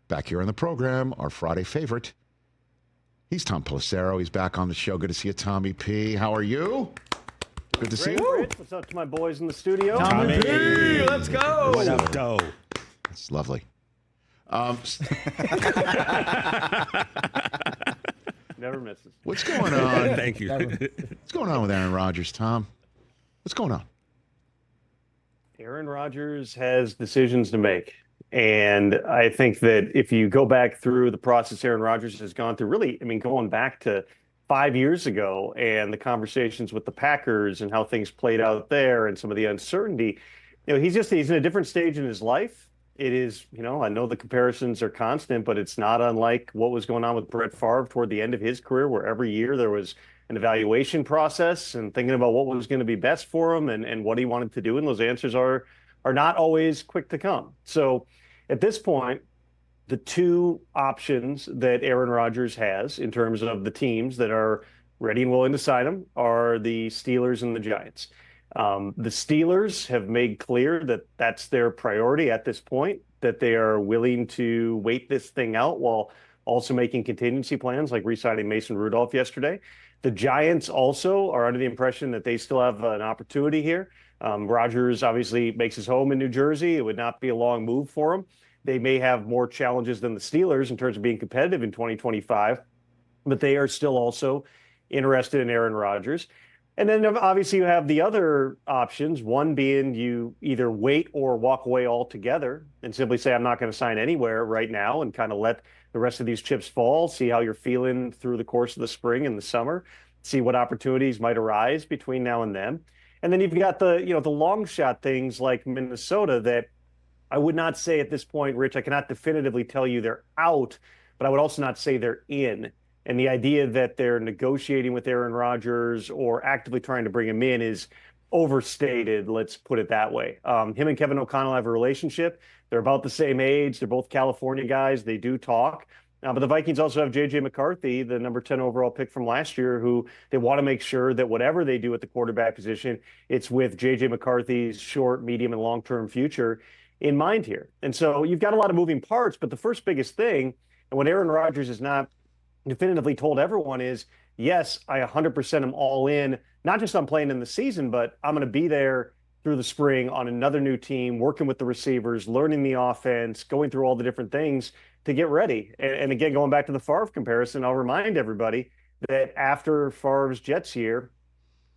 Back here on the program, our Friday favorite. He's Tom Pelissero. He's back on the show. Good to see you, Tommy P. How are you? Good to see you. Rich. What's up to my boys in the studio? Tommy P. Let's go. What up, Doe? That's lovely. Never misses. What's going on? Thank you. What's going on with Aaron Rodgers, Tom? What's going on? Aaron Rodgers has decisions to make. And I think that if you go back through the process Aaron Rodgers has gone through, really, I mean, going back to 5 years ago and the conversations with the Packers and how things played out there and some of the uncertainty, he's in a different stage in his life. It is, I know the comparisons are constant, but it's not unlike what was going on with Brett Favre toward the end of his career, where every year there was an evaluation process and thinking about what was going to be best for him and what he wanted to do. And those answers are not always quick to come. So at this point, the two options that Aaron Rodgers has in terms of the teams that are ready and willing to sign him are the Steelers and the Giants. The Steelers have made clear that that's their priority at this point, that they are willing to wait this thing out while also making contingency plans like re-signing Mason Rudolph yesterday. The Giants also are under the impression that they still have an opportunity here. Rodgers obviously makes his home in New Jersey. It would not be a long move for him. They may have more challenges than the Steelers in terms of being competitive in 2025, but they are still also interested in Aaron Rodgers. And then obviously you have the other options, one being you either wait or walk away altogether and simply say, I'm not going to sign anywhere right now and kind of let the rest of these chips fall, see how you're feeling through the course of the spring and the summer, see what opportunities might arise between now and then. And then you've got the long shot things like Minnesota that I would not say at this point, Rich, I cannot definitively tell you they're out, but I would also not say they're in. And the idea that they're negotiating with Aaron Rodgers or actively trying to bring him in is overstated, let's put it that way. Him and Kevin O'Connell have a relationship. They're about the same age. They're both California guys. They do talk. But the Vikings also have J.J. McCarthy, the number 10 overall pick from last year, who they want to make sure that whatever they do at the quarterback position, it's with J.J. McCarthy's short, medium, and long-term future in mind here. And so you've got a lot of moving parts, but the first biggest thing, and what Aaron Rodgers has not definitively told everyone is, yes, I 100% am all in, not just on playing in the season, but I'm going to be there through the spring on another new team, working with the receivers, learning the offense, going through all the different things to get ready. And again, going back to the Favre comparison, I'll remind everybody that after Favre's Jets year,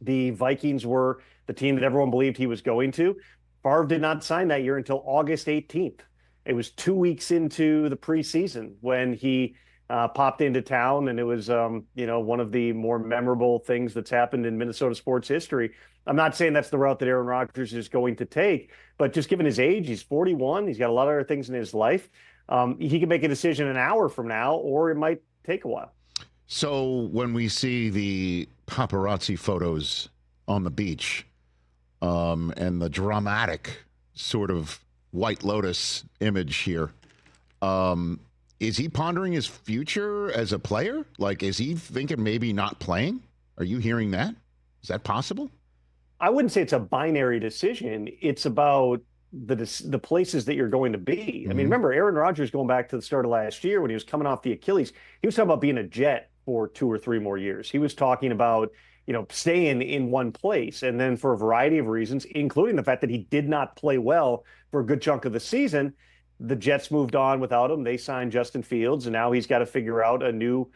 the Vikings were the team that everyone believed he was going to. Favre did not sign that year until August 18th. It was 2 weeks into the preseason when he popped into town, and it was, one of the more memorable things that's happened in Minnesota sports history. I'm not saying that's the route that Aaron Rodgers is going to take, but just given his age, he's 41. He's got a lot of other things in his life. He can make a decision an hour from now, or it might take a while. So when we see the paparazzi photos on the beach and the dramatic sort of White Lotus image here, is he pondering his future as a player? Like, is he thinking maybe not playing? Are you hearing that? Is that possible? I wouldn't say it's a binary decision. It's about the places that you're going to be. I mean, remember, Aaron Rodgers, going back to the start of last year when he was coming off the Achilles, he was talking about being a Jet for 2 or 3 more years. He was talking about, staying in one place. And then for a variety of reasons, including the fact that he did not play well for a good chunk of the season, the Jets moved on without him. They signed Justin Fields, and now he's got to figure out a new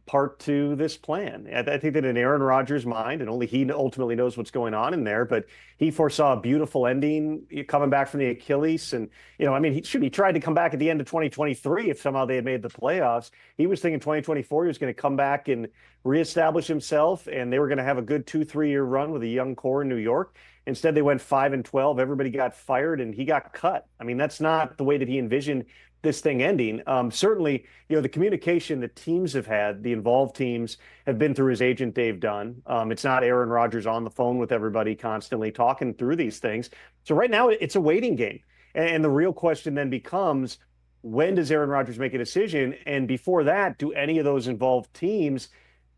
part to this plan. I think that in Aaron Rodgers' mind, and only he ultimately knows what's going on in there, but he foresaw a beautiful ending coming back from the Achilles. And, he tried to come back at the end of 2023 if somehow they had made the playoffs. He was thinking 2024 he was going to come back and reestablish himself, and they were going to have a good 2-3 year run with a young core in New York. Instead, they went 5-12. Everybody got fired, and he got cut. I mean, that's not the way that he envisioned this thing ending. Certainly, the communication that teams have had, the involved teams, have been through his agent, Dave Dunn. It's not Aaron Rodgers on the phone with everybody constantly talking through these things. So right now, it's a waiting game. And the real question then becomes, when does Aaron Rodgers make a decision? And before that, do any of those involved teams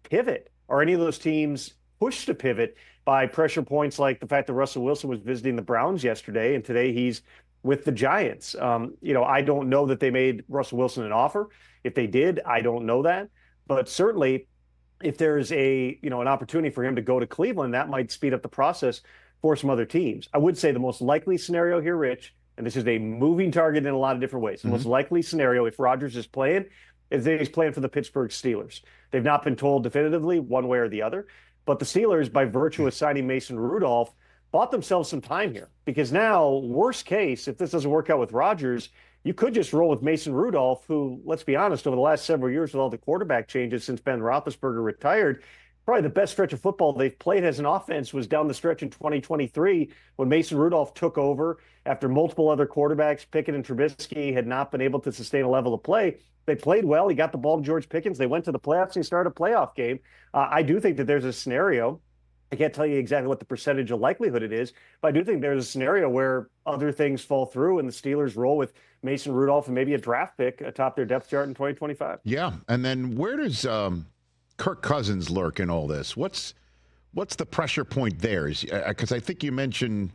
pivot? Are any of those teams pushed to pivot by pressure points like the fact that Russell Wilson was visiting the Browns yesterday, and today he's with the Giants. I don't know that they made Russell Wilson an offer. If they did, I don't know that. But certainly, if there's an opportunity for him to go to Cleveland, that might speed up the process for some other teams. I would say the most likely scenario here, Rich, and this is a moving target in a lot of different ways. The most likely scenario, if Rodgers is playing, is that he's playing for the Pittsburgh Steelers. They've not been told definitively one way or the other, but the Steelers, by virtue of signing Mason Rudolph, bought themselves some time here, because now, worst case, if this doesn't work out with Rodgers, you could just roll with Mason Rudolph, who, let's be honest, over the last several years with all the quarterback changes since Ben Roethlisberger retired, probably the best stretch of football they've played as an offense was down the stretch in 2023 when Mason Rudolph took over after multiple other quarterbacks, Pickett and Trubisky, had not been able to sustain a level of play. They played well. He got the ball to George Pickens. They went to the playoffs and he started a playoff game. I do think that there's a scenario. I can't tell you exactly what the percentage of likelihood it is, but I do think there's a scenario where other things fall through and the Steelers roll with Mason Rudolph and maybe a draft pick atop their depth chart in 2025. Yeah, and then where does Kirk Cousins lurk in all this? What's the pressure point there? Because I think you mentioned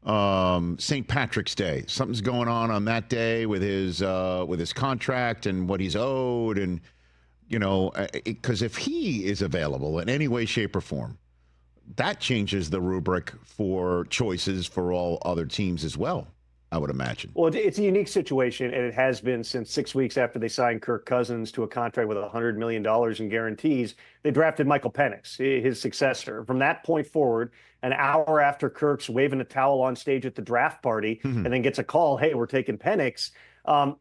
St. Patrick's Day. Something's going on that day with his contract and what he's owed, and because if he is available in any way, shape, or form, that changes the rubric for choices for all other teams as well, I would imagine. Well, it's a unique situation, and it has been since 6 weeks after they signed Kirk Cousins to a contract with $100 million in guarantees. They drafted Michael Penix, his successor. From that point forward, an hour after Kirk's waving a towel on stage at the draft party and then gets a call, hey, we're taking Penix,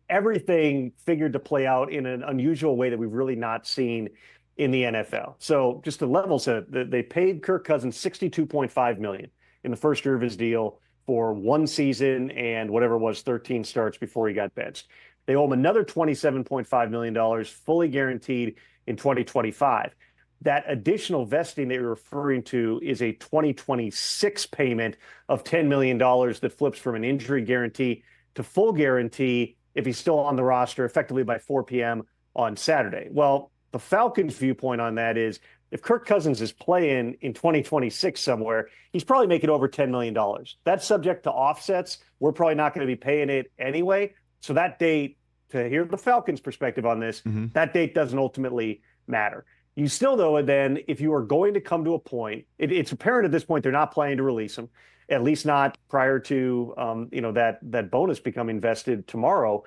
everything figured to play out in an unusual way that we've really not seen in the NFL. So just to level set, they paid Kirk Cousins $62.5 million in the first year of his deal for one season and whatever it was, 13 starts before he got benched. They owe him another $27.5 million, fully guaranteed in 2025. That additional vesting that you're referring to is a 2026 payment of $10 million that flips from an injury guarantee to full guarantee if he's still on the roster effectively by 4 p.m. on Saturday. Well, the Falcons' viewpoint on that is if Kirk Cousins is playing in 2026 somewhere, he's probably making over $10 million. That's subject to offsets. We're probably not going to be paying it anyway. So that date, to hear the Falcons' perspective on this, that date doesn't ultimately matter. You still, though, then, if you are going to come to a point, it's apparent at this point they're not planning to release him, at least not prior to that bonus becoming vested tomorrow.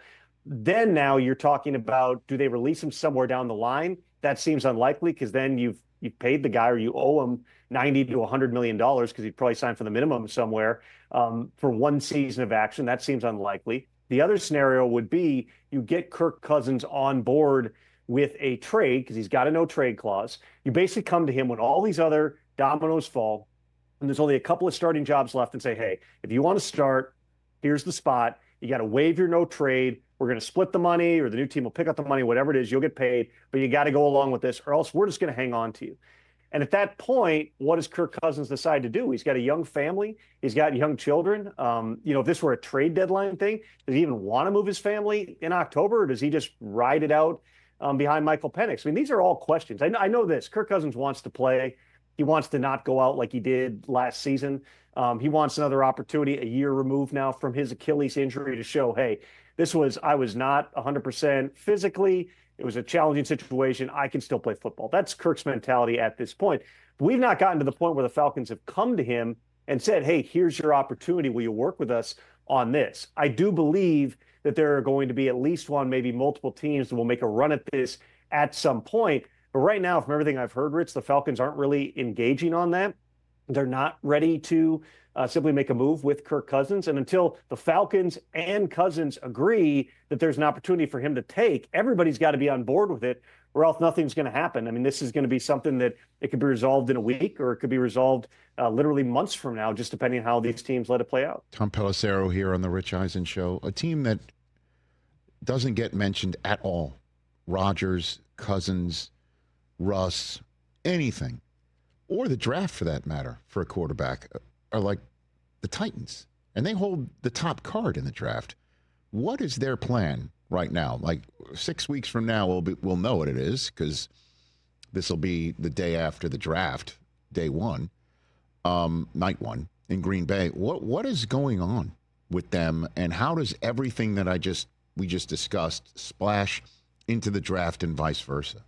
Then now you're talking about, do they release him somewhere down the line? That seems unlikely, because then you've paid the guy, or you owe him $90 to $100 million, because he'd probably sign for the minimum somewhere for one season of action. That seems unlikely. The other scenario would be you get Kirk Cousins on board with a trade, because he's got a no trade clause. You basically come to him when all these other dominoes fall and there's only a couple of starting jobs left, and say, hey, if you want to start, here's the spot. You got to waive your no trade. We're going to split the money, or the new team will pick up the money, whatever it is, you'll get paid, but you got to go along with this, or else we're just going to hang on to you. And at that point, what does Kirk Cousins decide to do? He's got a young family. He's got young children. If this were a trade deadline thing, does he even want to move his family in October, or does he just ride it out behind Michael Penix? I mean, these are all questions. I know this. Kirk Cousins wants to play. He wants to not go out like he did last season. He wants another opportunity, a year removed now from his Achilles injury, to show, hey, I was not 100% physically. It was a challenging situation. I can still play football. That's Kirk's mentality at this point. But we've not gotten to the point where the Falcons have come to him and said, hey, here's your opportunity. Will you work with us on this? I do believe that there are going to be at least one, maybe multiple teams that will make a run at this at some point. But right now, from everything I've heard, Rich, the Falcons aren't really engaging on that. They're not ready to simply make a move with Kirk Cousins. And until the Falcons and Cousins agree that there's an opportunity for him to take, everybody's got to be on board with it, or else nothing's going to happen. I mean, this is going to be something that it could be resolved in a week, or it could be resolved literally months from now, just depending on how these teams let it play out. Tom Pelissero here on the Rich Eisen Show. A team that doesn't get mentioned at all. Rodgers, Cousins, Russ, anything, or the draft for that matter, for a quarterback, are like the Titans. And they hold the top card in the draft. What is their plan right now? Like 6 weeks from now, we'll know what it is, because this will be the day after the draft, day one, night one in Green Bay. What is going on with them, and how does everything that we just discussed splash into the draft and vice versa?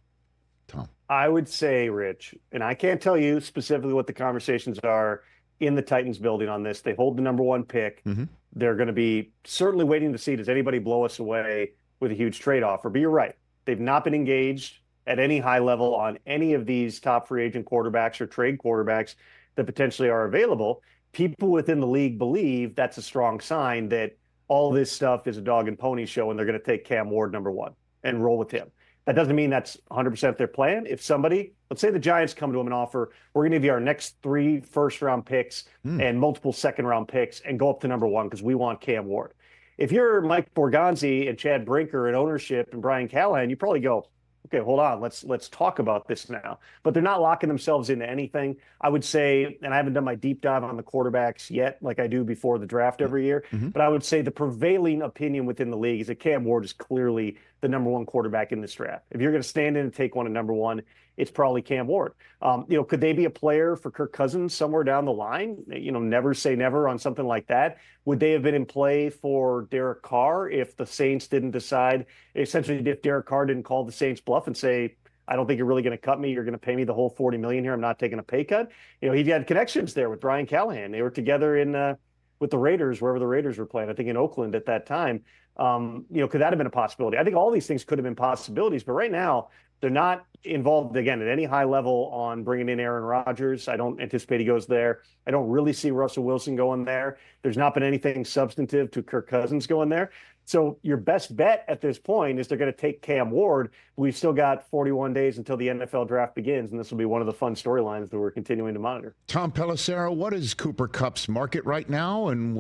Tom. I would say, Rich, and I can't tell you specifically what the conversations are in the Titans building on this. They hold the number one pick. Mm-hmm. They're going to be certainly waiting to see, does anybody blow us away with a huge trade offer? But you're right. They've not been engaged at any high level on any of these top free agent quarterbacks or trade quarterbacks that potentially are available. People within the league believe that's a strong sign that all this stuff is a dog and pony show, and they're going to take Cam Ward number one and roll with him. That doesn't mean that's 100% their plan. If somebody, let's say the Giants come to him and offer, we're going to give you our next 3 first-round picks and multiple second-round picks and go up to number one because we want Cam Ward. If you're Mike Borgonzi and Chad Brinker and ownership and Brian Callahan, you probably go, okay, hold on, let's talk about this now. But they're not locking themselves into anything. I would say, and I haven't done my deep dive on the quarterbacks yet, like I do before the draft every year, but I would say the prevailing opinion within the league is that Cam Ward is clearly the number one quarterback in this draft. If you're going to stand in and take one at number one, it's probably Cam Ward. Could they be a player for Kirk Cousins somewhere down the line? Never say never on something like that. Would they have been in play for Derek Carr if the Saints didn't decide, essentially if Derek Carr didn't call the Saints bluff and say, I don't think you're really going to cut me. You're going to pay me the whole $40 million here. I'm not taking a pay cut. He had connections there with Brian Callahan. They were together in with the Raiders, wherever the Raiders were playing, I think in Oakland at that time. Could that have been a possibility? I think all these things could have been possibilities, but right now they're not involved, again, at any high level on bringing in Aaron Rodgers. I don't anticipate he goes there. I don't really see Russell Wilson going there. There's not been anything substantive to Kirk Cousins going there. So your best bet at this point is they're going to take Cam Ward. We've still got 41 days until the NFL draft begins, and this will be one of the fun storylines that we're continuing to monitor. Tom Pelissero, what is Cooper Kupp's market right now, and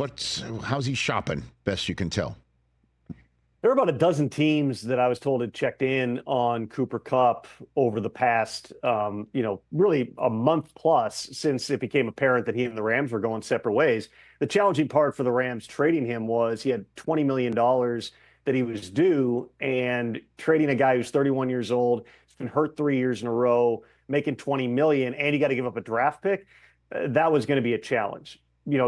how's he shopping, best you can tell? There are about a dozen teams that I was told had checked in on Cooper Kupp over the past, really a month plus since it became apparent that he and the Rams were going separate ways. The challenging part for the Rams trading him was he had $20 million that he was due, and trading a guy who's 31 years old, has been hurt 3 years in a row, making $20 million, and you got to give up a draft pick. That was going to be a challenge.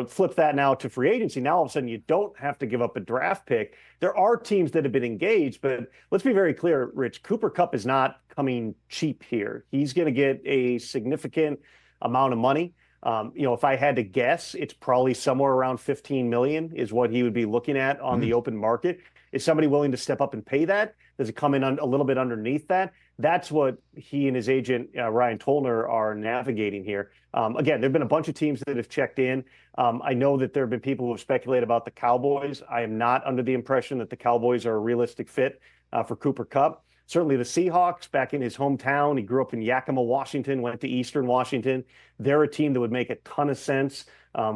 Flip that now to free agency. Now all of a sudden you don't have to give up a draft pick. There are teams that have been engaged, but let's be very clear, Rich, Cooper Kupp is not coming cheap here. He's going to get a significant amount of money. If I had to guess, it's probably somewhere around $15 million is what he would be looking at on the open market. Is somebody willing to step up and pay that? Does it come in a little bit underneath that? That's what he and his agent, Ryan Tolner, are navigating here. Again, there have been a bunch of teams that have checked in. I know that there have been people who have speculated about the Cowboys. I am not under the impression that the Cowboys are a realistic fit for Cooper Kupp. Certainly the Seahawks, back in his hometown. He grew up in Yakima, Washington, went to Eastern Washington. They're a team that would make a ton of sense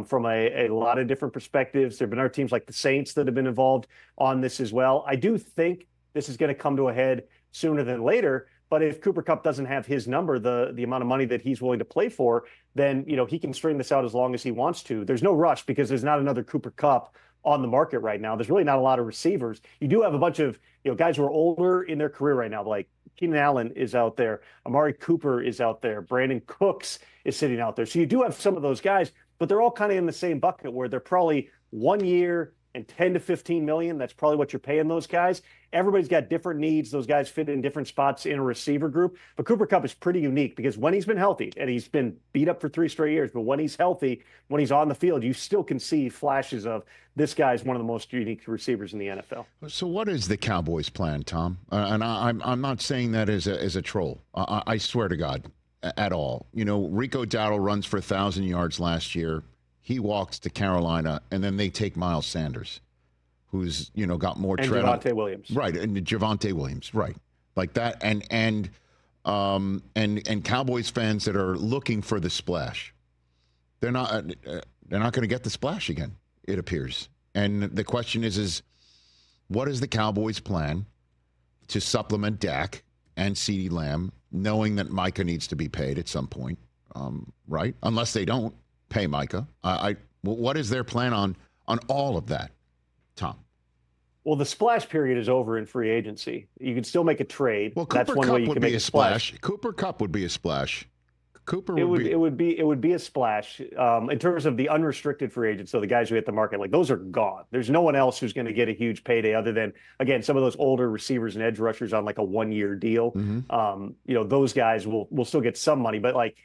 from a lot of different perspectives. There have been other teams like the Saints that have been involved on this as well. I do think this is going to come to a head sooner than later. But if Cooper Kupp doesn't have his number, the amount of money that he's willing to play for, then he can string this out as long as he wants to. There's no rush because there's not another Cooper Kupp on the market right now. There's really not a lot of receivers. You do have a bunch of guys who are older in their career right now, like Keenan Allen is out there, Amari Cooper is out there, Brandon Cooks is sitting out there. So you do have some of those guys, but they're all kind of in the same bucket where they're probably 1 year and 10 to 15 million. That's probably what you're paying those guys. Everybody's got different needs. Those guys fit in different spots in a receiver group. But Cooper Kupp is pretty unique because when he's been healthy, and he's been beat up for 3 straight years, but when he's healthy, when he's on the field, you still can see flashes of this guy's one of the most unique receivers in the NFL. So what is the Cowboys' plan, Tom? And I'm not saying that as a troll. I swear to God, at all. Rico Dowdle runs for 1,000 yards last year. He walks to Carolina, and then they take Miles Sanders, who's got more tread on Javonte Williams, right? And Javonte Williams, right? Like that, and Cowboys fans that are looking for the splash, they're not going to get the splash again. It appears, and the question is what is the Cowboys' plan to supplement Dak and CeeDee Lamb, knowing that Micah needs to be paid at some point, right? Unless they don't pay Micah. What is their plan on all of that, Tom? Well, the splash period is over in free agency. You can still make a trade. Well, Cooper Kupp would be a splash. Cooper Kupp would be a splash. Cooper it would be a splash in terms of the unrestricted free agents. So the guys who hit the market, like those are gone. There's no one else who's going to get a huge payday other than, again, some of those older receivers and edge rushers on like a 1-year deal. Those guys will still get some money, but like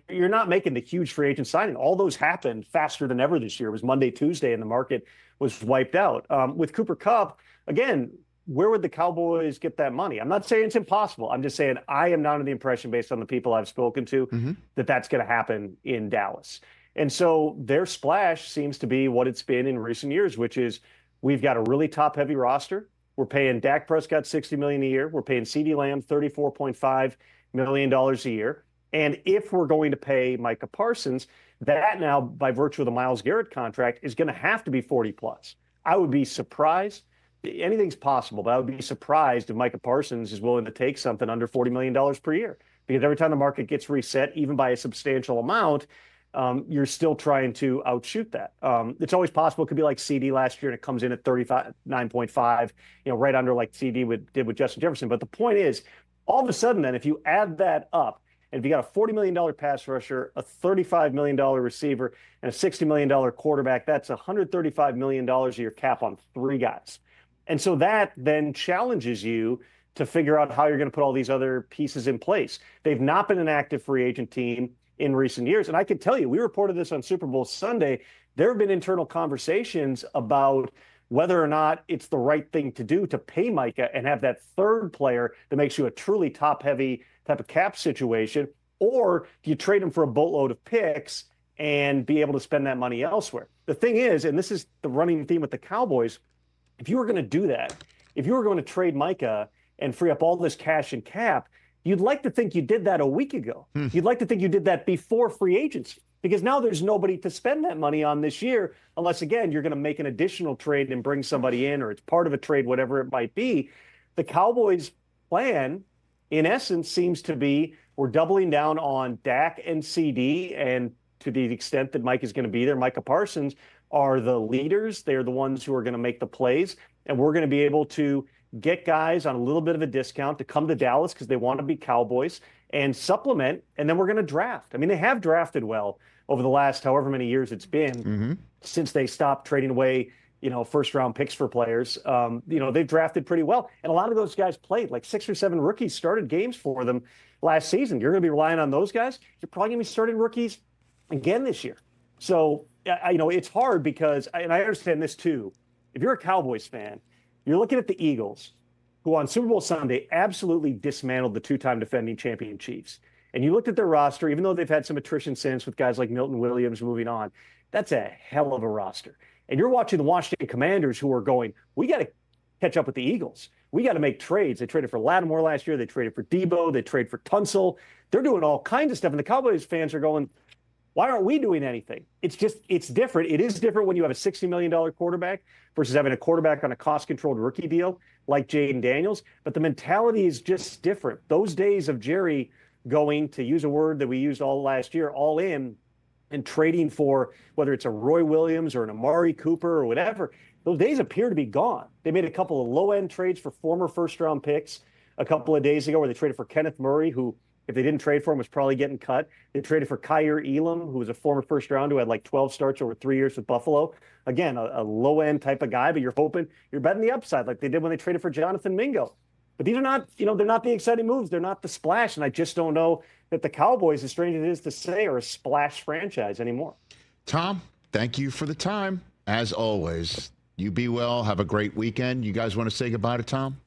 you're not making the huge free agent signing. All those happened faster than ever this year. It was Monday, Tuesday, and the market was wiped out. With Cooper Kupp, again, where would the Cowboys get that money? I'm not saying it's impossible. I'm just saying I am not under the impression, based on the people I've spoken to, that that's going to happen in Dallas. And so their splash seems to be what it's been in recent years, which is we've got a really top-heavy roster. We're paying Dak Prescott $60 million a year. We're paying CeeDee Lamb $34.5 million a year. And if we're going to pay Micah Parsons, that now, by virtue of the Myles Garrett contract, is going to have to be 40+. I would be surprised. Anything's possible, but I would be surprised if Micah Parsons is willing to take something under $40 million per year, because every time the market gets reset, even by a substantial amount, you're still trying to outshoot that. It's always possible. It could be like CD last year, and it comes in at 39.5, right under like CD did with Justin Jefferson. But the point is, all of a sudden, then, if you add that up, and if you got a $40 million pass rusher, a $35 million receiver, and a $60 million quarterback, that's $135 million a year cap on 3 guys. And so that then challenges you to figure out how you're going to put all these other pieces in place. They've not been an active free agent team in recent years. And I can tell you, we reported this on Super Bowl Sunday. There have been internal conversations about whether or not it's the right thing to do to pay Micah and have that third player that makes you a truly top-heavy type of cap situation, or do you trade him for a boatload of picks and be able to spend that money elsewhere? The thing is, and this is the running theme with the Cowboys, if you were going to do that, if you were going to trade Micah and free up all this cash and cap, you'd like to think you did that a week ago. You'd like to think you did that before free agency, because now there's nobody to spend that money on this year, unless, again, you're going to make an additional trade and bring somebody in, or it's part of a trade, whatever it might be. The Cowboys' plan, in essence, seems to be we're doubling down on Dak and CD, and to the extent that Mike is going to be there, Micah Parsons are the leaders. They're the ones who are going to make the plays, and we're going to be able to get guys on a little bit of a discount to come to Dallas because they want to be Cowboys and supplement, and then we're going to draft. I mean, they have drafted well over the last however many years it's been since they stopped trading away, first-round picks for players. They've drafted pretty well, and a lot of those guys played. Like 6 or 7 rookies started games for them last season. You're going to be relying on those guys. You're probably going to be starting rookies again this year. So, it's hard because, and I understand this too, if you're a Cowboys fan, you're looking at the Eagles, who on Super Bowl Sunday absolutely dismantled the 2-time defending champion Chiefs. And you looked at their roster, even though they've had some attrition since with guys like Milton Williams moving on, that's a hell of a roster. And you're watching the Washington Commanders, who are going, we got to catch up with the Eagles. We got to make trades. They traded for Lattimore last year. They traded for Debo. They traded for Tunsil. They're doing all kinds of stuff. And the Cowboys fans are going, why aren't we doing anything? It's different. It is different when you have a $60 million quarterback versus having a quarterback on a cost-controlled rookie deal like Jaden Daniels. But the mentality is just different. Those days of Jerry going, to use a word that we used all last year, all in, and trading for whether it's a Roy Williams or an Amari Cooper or whatever, those days appear to be gone. They made a couple of low-end trades for former first-round picks a couple of days ago, where they traded for Kenneth Murray, who, if they didn't trade for him, was probably getting cut. They traded for Kyer Elam, who was a former first round who had like 12 starts over 3 years with Buffalo. Again, a low-end type of guy, but you're betting the upside like they did when they traded for Jonathan Mingo. But these are not, they're not the exciting moves. They're not the splash. And I just don't know that the Cowboys, as strange as it is to say, are a splash franchise anymore. Tom, thank you for the time. As always, you be well. Have a great weekend. You guys want to say goodbye to Tom?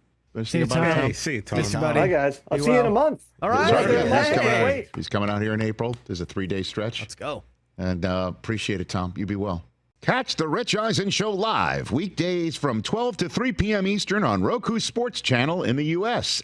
See you, Tom. Hey, see you, Tom. Miss you, buddy. Bye, guys. I'll see you in a month. All right. He's coming out here in April. There's a 3-day stretch. Let's go. And appreciate it, Tom. You be well. Catch the Rich Eisen Show live weekdays from 12 to 3 p.m. Eastern on Roku Sports Channel in the U.S.